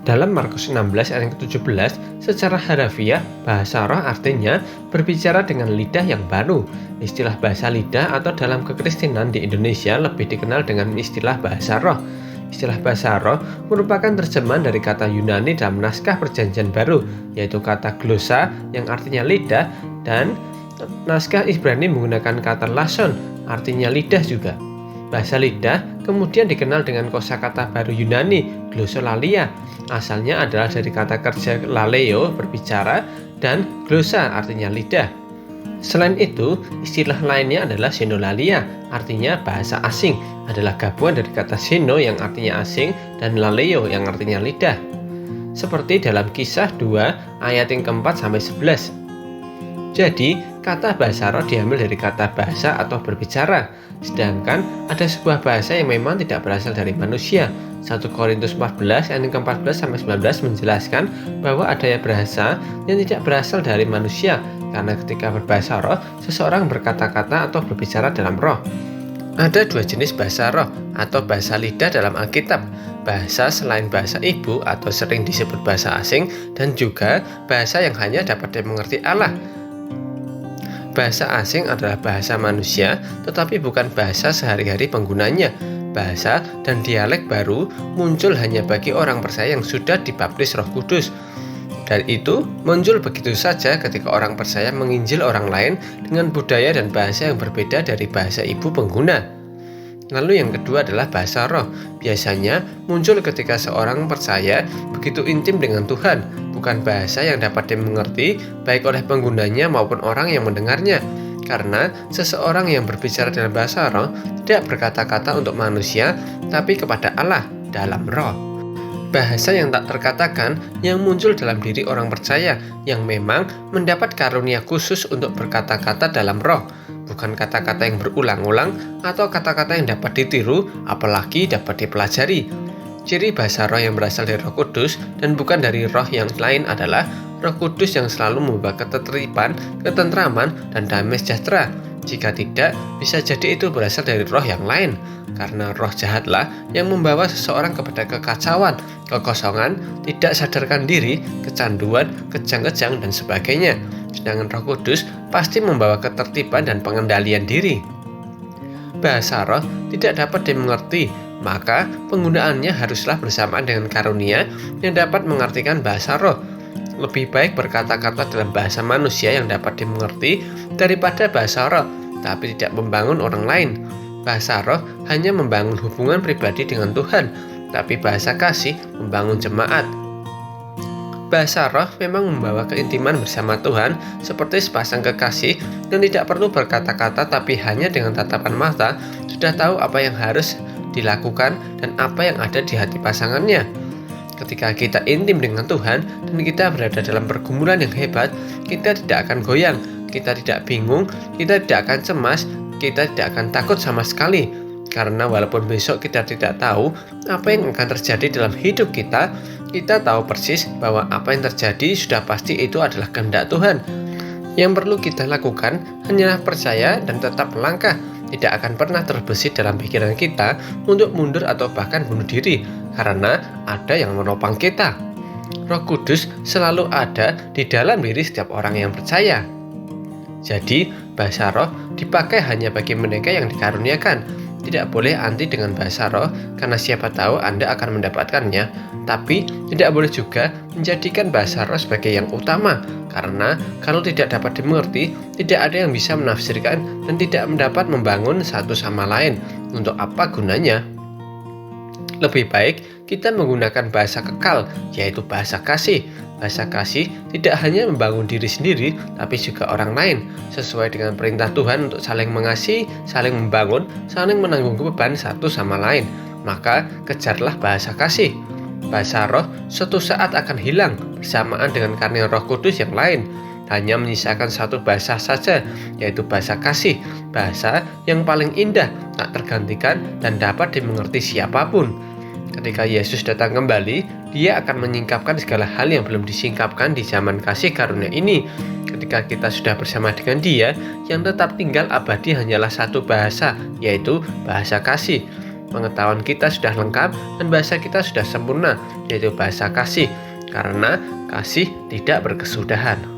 Dalam Markus 16 ayat ke-17, secara harafiah, bahasa roh artinya berbicara dengan lidah yang baru. Istilah bahasa lidah atau dalam kekristenan di Indonesia lebih dikenal dengan istilah bahasa roh. Istilah bahasa roh merupakan terjemahan dari kata Yunani dalam naskah Perjanjian Baru, yaitu kata glosa yang artinya lidah, dan naskah Ibrani menggunakan kata lason, artinya lidah juga. Bahasa lidah kemudian dikenal dengan kosakata baru Yunani, glossolalia. Asalnya adalah dari kata kerja laleo, berbicara, dan glossa, artinya lidah. Selain itu, istilah lainnya adalah xenolalia, artinya bahasa asing, adalah gabungan dari kata xeno yang artinya asing dan laleo yang artinya lidah. Seperti dalam Kisah 2 ayat yang keempat sampai 11. Jadi, kata bahasa roh diambil dari kata bahasa atau berbicara, sedangkan ada sebuah bahasa yang memang tidak berasal dari manusia. 1 Korintus 14 ayat ke-14 sampai 19 menjelaskan bahwa ada bahasa yang tidak berasal dari manusia, karena ketika berbahasa roh, seseorang berkata-kata atau berbicara dalam roh. Ada dua jenis bahasa roh atau bahasa lidah dalam Alkitab, bahasa selain bahasa ibu atau sering disebut bahasa asing, dan juga bahasa yang hanya dapat dimengerti Allah. Bahasa asing adalah bahasa manusia, tetapi bukan bahasa sehari-hari penggunanya. Bahasa dan dialek baru muncul hanya bagi orang percaya yang sudah dibaptis Roh Kudus. Dan itu muncul begitu saja ketika orang percaya menginjil orang lain dengan budaya dan bahasa yang berbeda dari bahasa ibu pengguna. Lalu yang kedua adalah bahasa roh. Biasanya muncul ketika seorang percaya begitu intim dengan Tuhan, bukan bahasa yang dapat dimengerti baik oleh penggunanya maupun orang yang mendengarnya. Karena seseorang yang berbicara dalam bahasa roh tidak berkata-kata untuk manusia, tapi kepada Allah dalam roh. Bahasa yang tak terkatakan yang muncul dalam diri orang percaya yang memang mendapat karunia khusus untuk berkata-kata dalam roh, bukan kata-kata yang berulang-ulang atau kata-kata yang dapat ditiru, apalagi dapat dipelajari. Ciri bahasa roh yang berasal dari Roh Kudus dan bukan dari roh yang lain adalah Roh Kudus yang selalu membawa ketertiban, ketentraman, dan damai sejahtera. Jika tidak, bisa jadi itu berasal dari roh yang lain, karena roh jahatlah yang membawa seseorang kepada kekacauan, kekosongan, tidak sadarkan diri, kecanduan, kejang-kejang, dan sebagainya. Sedangkan Roh Kudus pasti membawa ketertiban dan pengendalian diri. Bahasa roh tidak dapat dimengerti, maka penggunaannya haruslah bersamaan dengan karunia yang dapat mengartikan bahasa roh. Lebih baik berkata-kata dalam bahasa manusia yang dapat dimengerti daripada bahasa roh, tapi tidak membangun orang lain. Bahasa roh hanya membangun hubungan pribadi dengan Tuhan, tapi bahasa kasih membangun jemaat. Bahasa roh memang membawa keintiman bersama Tuhan seperti sepasang kekasih yang tidak perlu berkata-kata tapi hanya dengan tatapan mata sudah tahu apa yang harus dilakukan dan apa yang ada di hati pasangannya. Ketika kita intim dengan Tuhan dan kita berada dalam pergumulan yang hebat, kita tidak akan goyang, kita tidak bingung, kita tidak akan cemas, kita tidak akan takut sama sekali. Karena walaupun besok kita tidak tahu apa yang akan terjadi dalam hidup kita tahu persis bahwa apa yang terjadi sudah pasti itu adalah kehendak Tuhan. Yang perlu kita lakukan hanyalah percaya dan tetap melangkah. Tidak akan pernah terbesit dalam pikiran kita untuk mundur atau bahkan bunuh diri, karena ada yang menopang kita. Roh Kudus selalu ada di dalam diri setiap orang yang percaya. Jadi, bahasa roh dipakai hanya bagi mereka yang dikaruniakan. Tidak boleh anti dengan bahasa roh, karena siapa tahu Anda akan mendapatkannya. Tapi, tidak boleh juga menjadikan bahasa roh sebagai yang utama, karena kalau tidak dapat dimengerti, tidak ada yang bisa menafsirkan dan tidak mendapat membangun satu sama lain. Untuk apa gunanya? Lebih baik kita menggunakan bahasa kekal, yaitu bahasa kasih. Bahasa kasih tidak hanya membangun diri sendiri, tapi juga orang lain, sesuai dengan perintah Tuhan untuk saling mengasihi, saling membangun, saling menanggung beban satu sama lain. Maka kejarlah bahasa kasih. Bahasa roh suatu saat akan hilang bersamaan dengan karunia Roh Kudus yang lain. Hanya menyisakan satu bahasa saja, yaitu bahasa kasih, bahasa yang paling indah, tak tergantikan, dan dapat dimengerti siapapun. Ketika Yesus datang kembali, Dia akan menyingkapkan segala hal yang belum disingkapkan di zaman kasih karunia ini. Ketika kita sudah bersama dengan Dia, yang tetap tinggal abadi hanyalah satu bahasa, yaitu bahasa kasih. pengetahuan kita sudah lengkap dan bahasa kita sudah sempurna, yaitu bahasa kasih, karena kasih tidak berkesudahan.